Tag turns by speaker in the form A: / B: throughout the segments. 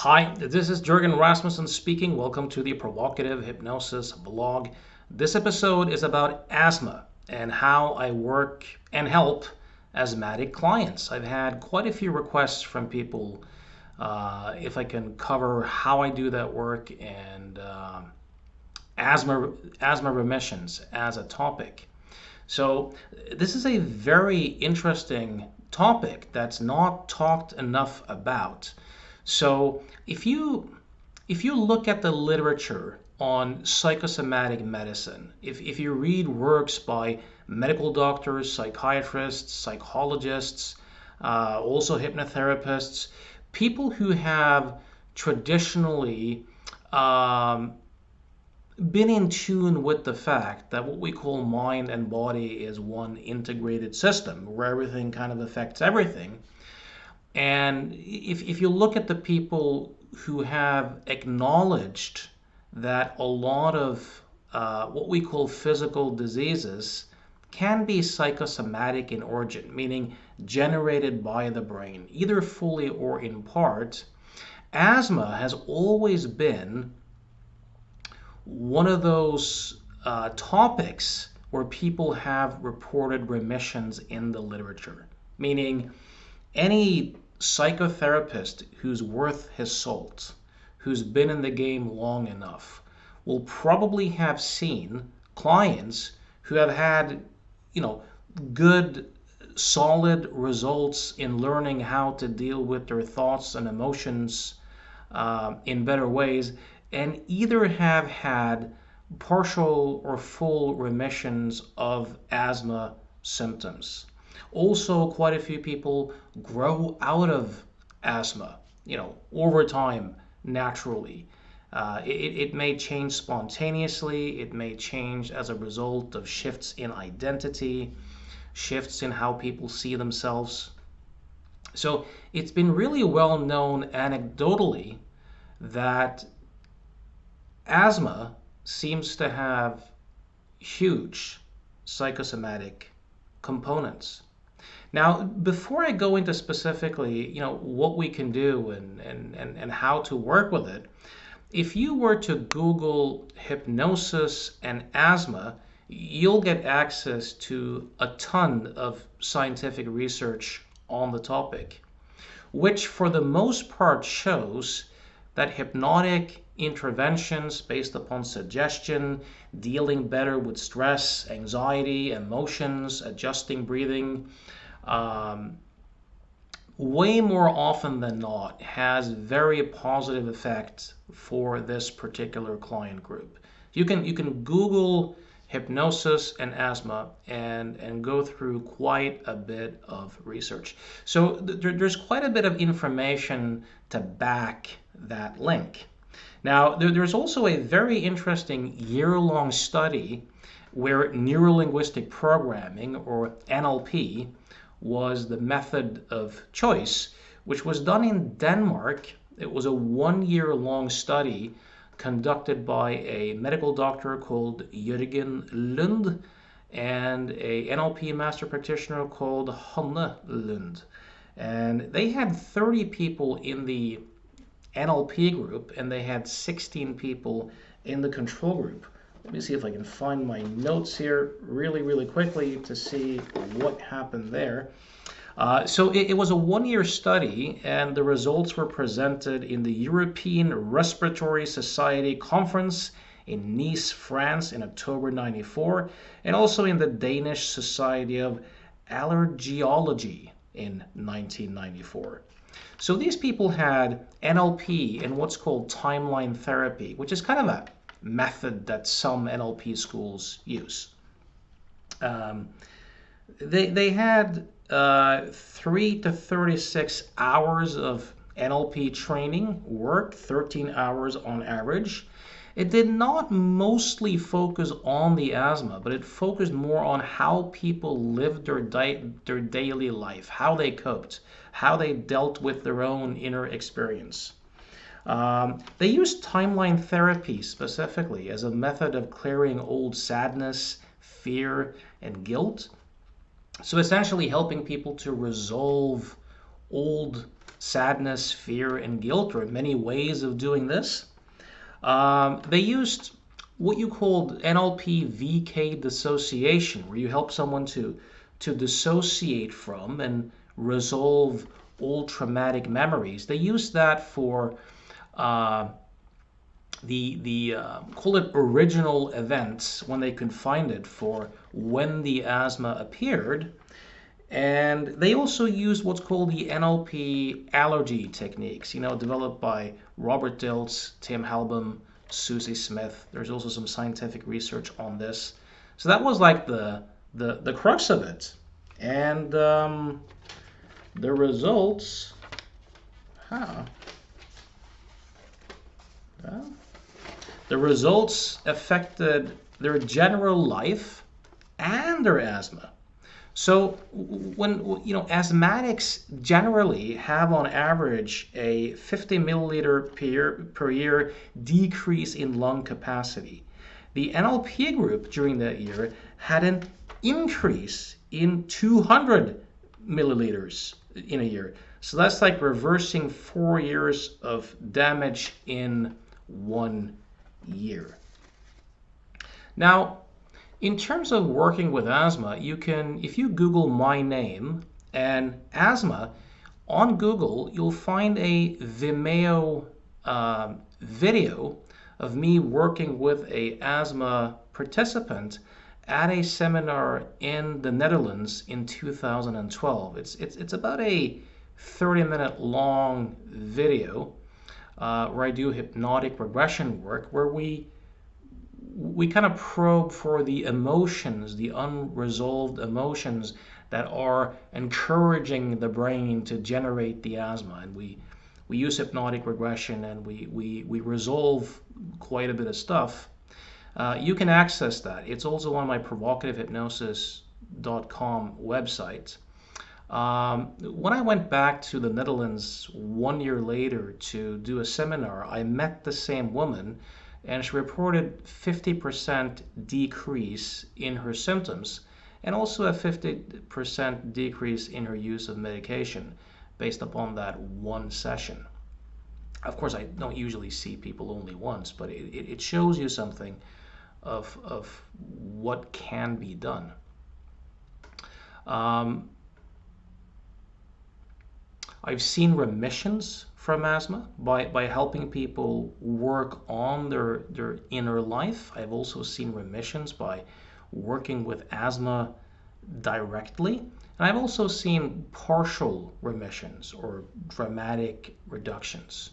A: Hi, this is Jürgen Rasmussen speaking. Welcome to the Provocative Hypnosis Vlog. This episode is about asthma and how I work and help asthmatic clients. I've had quite a few requests from people if I can cover how I do that work and asthma remissions as a topic. So this is a very interesting topic that's not talked enough about. So if you look at the literature on psychosomatic medicine, if you read works by medical doctors, psychiatrists, psychologists, also hypnotherapists, people who have traditionally um, been in tune with the fact that what we call mind and body is one integrated system where everything kind of affects everything. And if you look at the people who have acknowledged that a lot of what we call physical diseases can be psychosomatic in origin, meaning generated by the brain, either fully or in part, asthma has always been one of those topics where people have reported remissions in the literature, meaning any psychotherapist who's worth his salt, who's been in the game long enough, will probably have seen clients who have had, you know, good, solid results in learning how to deal with their thoughts and emotions in better ways, and either have had partial or full remissions of asthma symptoms. Also, quite a few people grow out of asthma, over time, naturally. It may change spontaneously, it may change as a result of shifts in identity, shifts in how people see themselves. So it's been really well known anecdotally that asthma seems to have huge psychosomatic components. Now, before I go into specifically, what we can do and how to work with it, if you were to Google hypnosis and asthma, you'll get access to a ton of scientific research on the topic, which for the most part shows that hypnotic interventions based upon suggestion, dealing better with stress, anxiety, emotions, adjusting breathing, um, way more often than not has very positive effect for this particular client group. You can Google hypnosis and asthma and go through quite a bit of research. So there's quite a bit of information to back that link. Now, there's also a very interesting year-long study where neurolinguistic programming, or NLP, was the method of choice, which was done in Denmark. It was a 1 year long study conducted by a medical doctor called Jørgen Lund and a NLP master practitioner called Hanne Lund. And they had 30 people in the NLP group and they had 16 people in the control group. Let me see if I can find my notes here really quickly to see what happened there. So it was a 1 year study, and the results were presented in the European Respiratory Society Conference in Nice, France in October 94, and also in the Danish Society of Allergology in 1994. So these people had NLP and what's called timeline therapy, which is kind of a method that some NLP schools use. They had 3 to 36 hours of NLP training work, 13 hours on average. It did not mostly focus on the asthma, but it focused more on how people lived their daily life, how they coped, how they dealt with their own inner experience. They used timeline therapy specifically as a method of clearing old sadness, fear, and guilt. So essentially helping people to resolve old sadness, fear, and guilt. There are many ways of doing this. They used what you called NLP VK dissociation, where you help someone to dissociate from and resolve old traumatic memories. They used that for uh, the call it original events when they could find it for when the asthma appeared. And they also use what's called the NLP allergy techniques, developed by Robert Dilts, Tim Halbum, Susie Smith. There's also some scientific research on this. So that was like the crux of it. And the results, huh? Well, the results affected their general life and their asthma. So when asthmatics generally have on average a 50 milliliter per year decrease in lung capacity. The NLP group during that year had an increase in 200 milliliters in a year. So that's like reversing 4 years of damage in 1 year. Now, in terms of working with asthma, you can, if you Google my name and asthma, on Google, you'll find a Vimeo video of me working with a asthma participant at a seminar in the Netherlands in 2012. It's about a 30-minute long video where I do hypnotic regression work, where we kind of probe for the emotions, the unresolved emotions that are encouraging the brain to generate the asthma. And we use hypnotic regression, and we resolve quite a bit of stuff. You can access that. It's also on my provocativehypnosis.com website. When I went back to the Netherlands 1 year later to do a seminar, I met the same woman, and she reported 50% decrease in her symptoms, and also a 50% decrease in her use of medication based upon that one session. Of course, I don't usually see people only once, but it shows you something of what can be done. I've seen remissions from asthma by helping people work on their inner life. I've also seen remissions by working with asthma directly. And I've also seen partial remissions or dramatic reductions.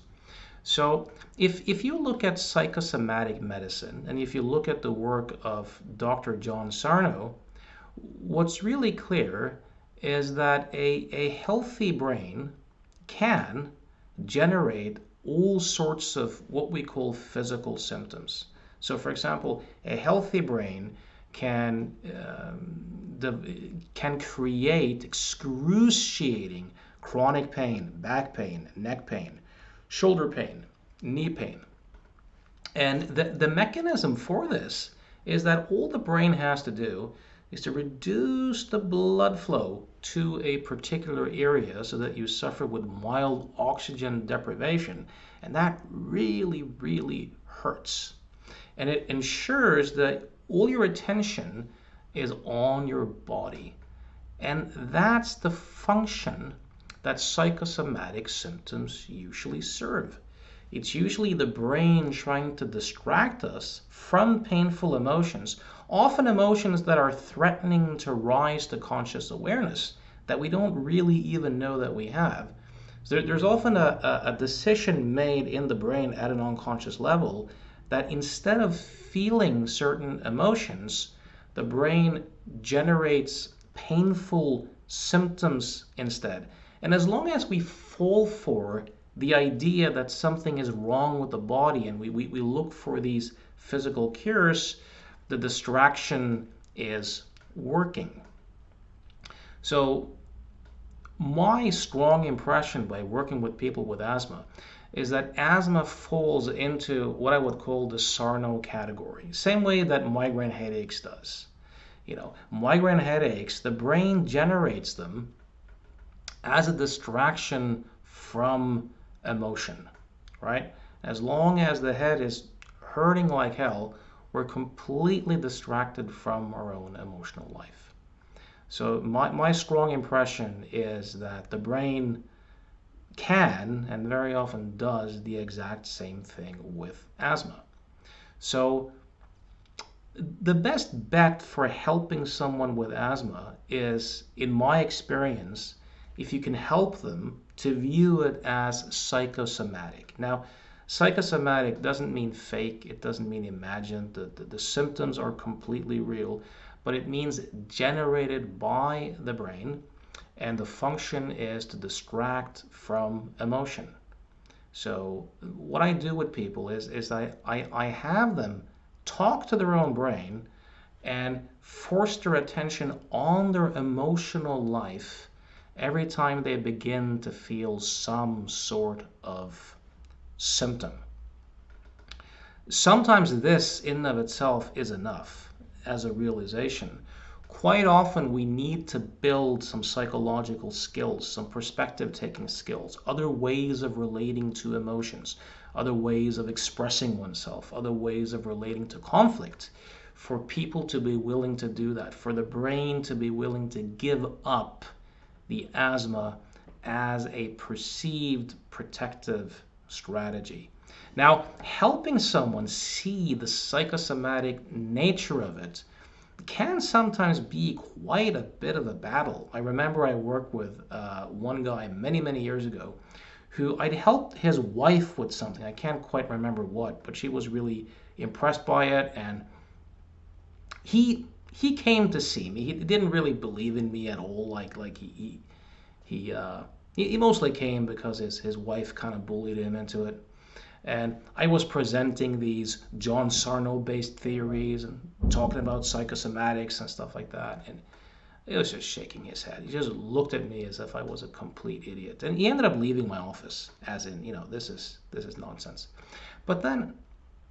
A: So if you look at psychosomatic medicine, and if you look at the work of Dr. John Sarno, what's really clear is that a healthy brain can generate all sorts of what we call physical symptoms. So, for example, a healthy brain can create excruciating chronic pain, back pain, neck pain, shoulder pain, knee pain. And the mechanism for this is that all the brain has to do is to reduce the blood flow to a particular area so that you suffer with mild oxygen deprivation. And that really, really hurts. And it ensures that all your attention is on your body. And that's the function that psychosomatic symptoms usually serve. It's usually the brain trying to distract us from painful emotions, often emotions that are threatening to rise to conscious awareness that we don't really even know that we have. So there's often a decision made in the brain at an unconscious level that instead of feeling certain emotions, the brain generates painful symptoms instead. And as long as we fall for the idea that something is wrong with the body and we look for these physical cures, the distraction is working. So my strong impression by working with people with asthma is that asthma falls into what I would call the Sarno category, same way that migraine headaches does. Migraine headaches, the brain generates them as a distraction from emotion, right? As long as the head is hurting like hell, we're completely distracted from our own emotional life. So my strong impression is that the brain can and very often does the exact same thing with asthma. So the best bet for helping someone with asthma is, in my experience, if you can help them to view it as psychosomatic. Now, psychosomatic doesn't mean fake, it doesn't mean imagined. The symptoms are completely real, but it means generated by the brain, and the function is to distract from emotion. So what I do with people is I have them talk to their own brain and force their attention on their emotional life every time they begin to feel some sort of symptom. Sometimes this in and of itself is enough as a realization. Quite often we need to build some psychological skills, some perspective taking skills, other ways of relating to emotions, other ways of expressing oneself, other ways of relating to conflict, for people to be willing to do that, for the brain to be willing to give up the asthma as a perceived protective strategy. Now, helping someone see the psychosomatic nature of it can sometimes be quite a bit of a battle. I remember I worked with one guy many, many years ago who I'd helped his wife with something. I can't quite remember what, but she was really impressed by it, and he came to see me. He didn't really believe in me at all. He mostly came because his wife kind of bullied him into it. And I was presenting these John Sarno-based theories and talking about psychosomatics and stuff like that. And he was just shaking his head. He just looked at me as if I was a complete idiot. And he ended up leaving my office, as in, this is nonsense. But then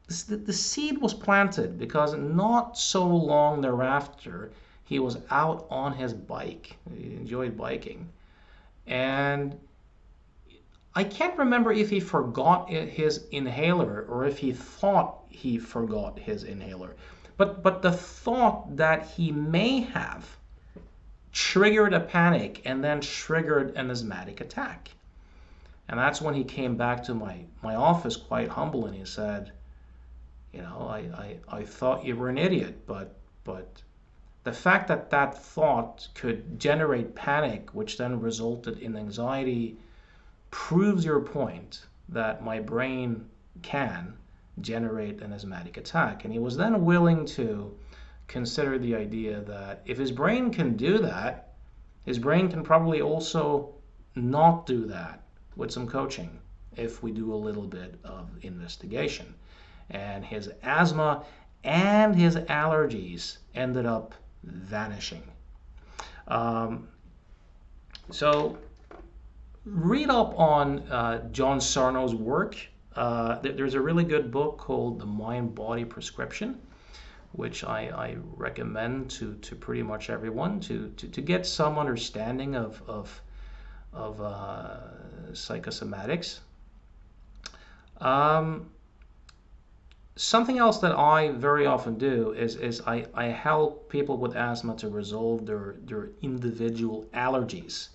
A: the seed was planted, because not so long thereafter, he was out on his bike. He enjoyed biking. And I can't remember if he forgot his inhaler or if he thought he forgot his inhaler. But the thought that he may have triggered a panic and then triggered an asthmatic attack. And that's when he came back to my office quite humble, and he said, I thought you were an idiot, but the fact that thought could generate panic, which then resulted in anxiety, proves your point that my brain can generate an asthmatic attack. And he was then willing to consider the idea that if his brain can do that, his brain can probably also not do that with some coaching if we do a little bit of investigation. And his asthma and his allergies ended up vanishing. So read up on John Sarno's work. There's a really good book called The Mind-Body Prescription, which I recommend to pretty much everyone to get some understanding of psychosomatics. Something else that I very often do is I help people with asthma to resolve their individual allergies,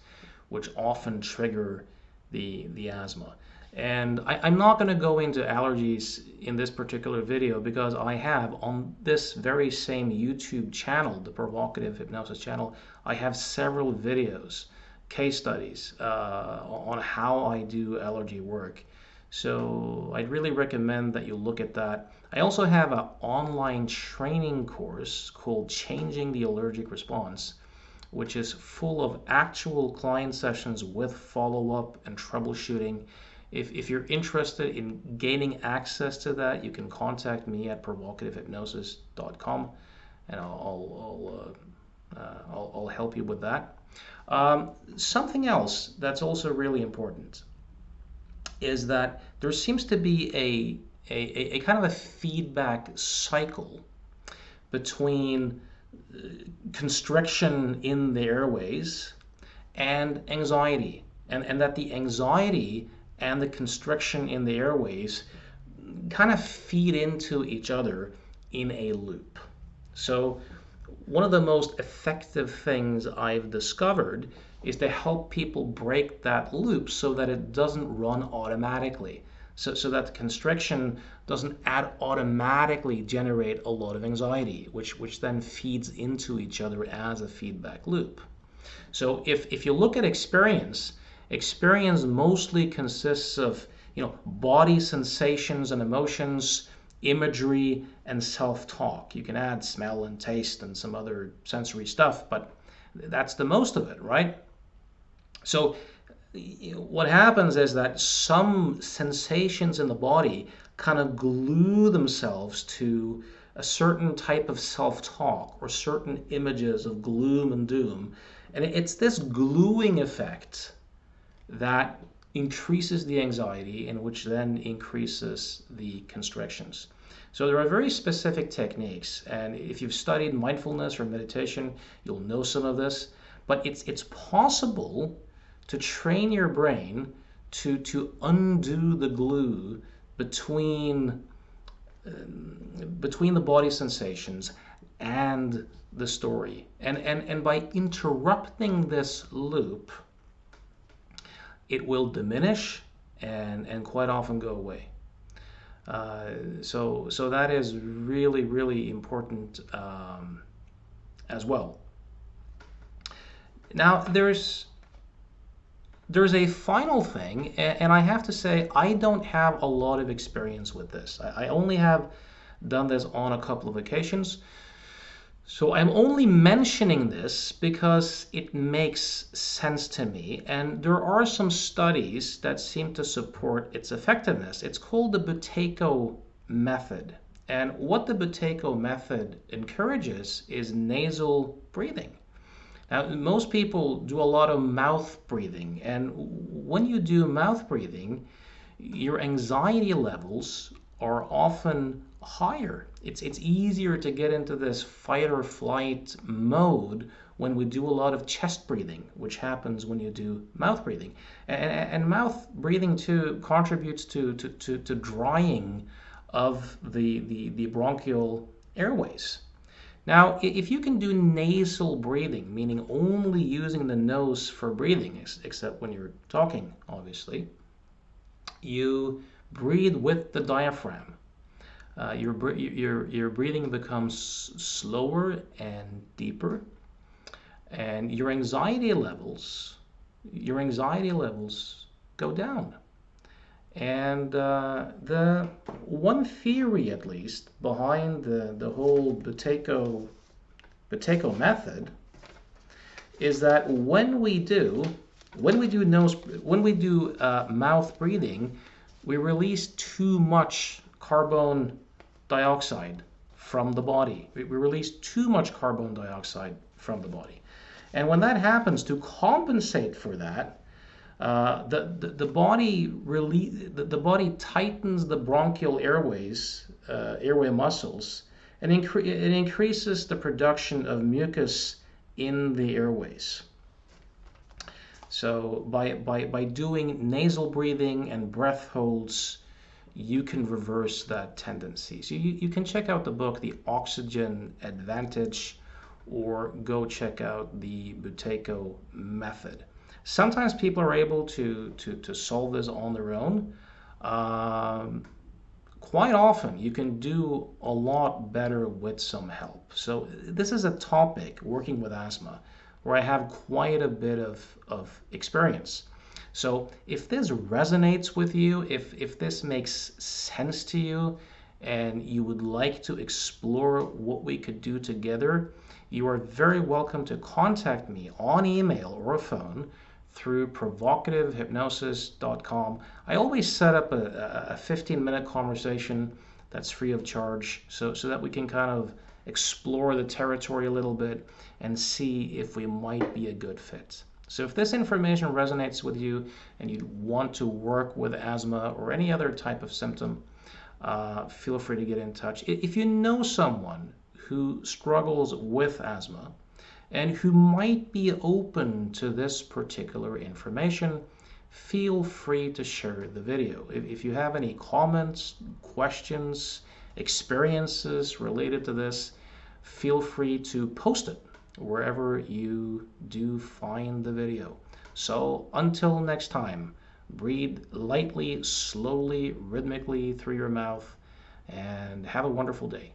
A: which often trigger the asthma. And I'm not going to go into allergies in this particular video, because I have on this very same YouTube channel, the Provocative Hypnosis channel, I have several videos, case studies on how I do allergy work. So I'd really recommend that you look at that. I also have an online training course called Changing the Allergic Response, which is full of actual client sessions with follow-up and troubleshooting. If you're interested in gaining access to that, you can contact me at provocativehypnosis.com, and I'll help you with that. Something else that's also really important is that there seems to be a kind of a feedback cycle between constriction in the airways and anxiety. and that the anxiety and the constriction in the airways kind of feed into each other in a loop. So one of the most effective things I've discovered is to help people break that loop so that it doesn't run automatically. So that the constriction doesn't automatically generate a lot of anxiety, which then feeds into each other as a feedback loop. So if you look at experience mostly consists of body sensations and emotions, imagery, and self-talk. You can add smell and taste and some other sensory stuff, but that's the most of it, right? So what happens is that some sensations in the body kind of glue themselves to a certain type of self-talk or certain images of gloom and doom. And it's this gluing effect that increases the anxiety, and which then increases the constrictions. So there are very specific techniques, and if you've studied mindfulness or meditation, you'll know some of this. But it's possible to train your brain to undo the glue between the body sensations and the story. And by interrupting this loop, it will diminish and quite often go away. So that is really, really important as well. Now, there's a final thing, and I have to say I don't have a lot of experience with this. I only have done this on a couple of occasions. So I'm only mentioning this because it makes sense to me, and there are some studies that seem to support its effectiveness. It's called the Buteyko Method, and what the Buteyko Method encourages is nasal breathing. Now, most people do a lot of mouth breathing, and when you do mouth breathing, your anxiety levels are often higher. It's easier to get into this fight or flight mode when we do a lot of chest breathing, which happens when you do mouth breathing. And mouth breathing too contributes to drying of the bronchial airways. Now, if you can do nasal breathing, meaning only using the nose for breathing, except when you're talking, obviously, you breathe with the diaphragm. Your breathing becomes slower and deeper, and your anxiety levels go down. And the one theory, at least, behind the whole Buteyko method is that when we do mouth breathing, we release too much carbon dioxide from the body. We release too much carbon dioxide from the body. And when that happens, to compensate for that, the body tightens the bronchial airway muscles, and it increases the production of mucus in the airways. So by doing nasal breathing and breath holds, you can reverse that tendency. So you can check out the book, The Oxygen Advantage, or go check out the Buteyko Method. Sometimes people are able to solve this on their own. Quite often, you can do a lot better with some help. So this is a topic, working with asthma, where I have quite a bit of experience. So if this resonates with you, if this makes sense to you, and you would like to explore what we could do together, you are very welcome to contact me on email or phone through provocativhypnosis.com. I always set up a 15-minute conversation that's free of charge so that we can kind of explore the territory a little bit and see if we might be a good fit. So if this information resonates with you and you want to work with asthma or any other type of symptom, feel free to get in touch. If you know someone who struggles with asthma and who might be open to this particular information, feel free to share the video. If you have any comments, questions, experiences related to this, feel free to post it wherever you do find the video. So until next time, breathe lightly, slowly, rhythmically through your mouth, and have a wonderful day.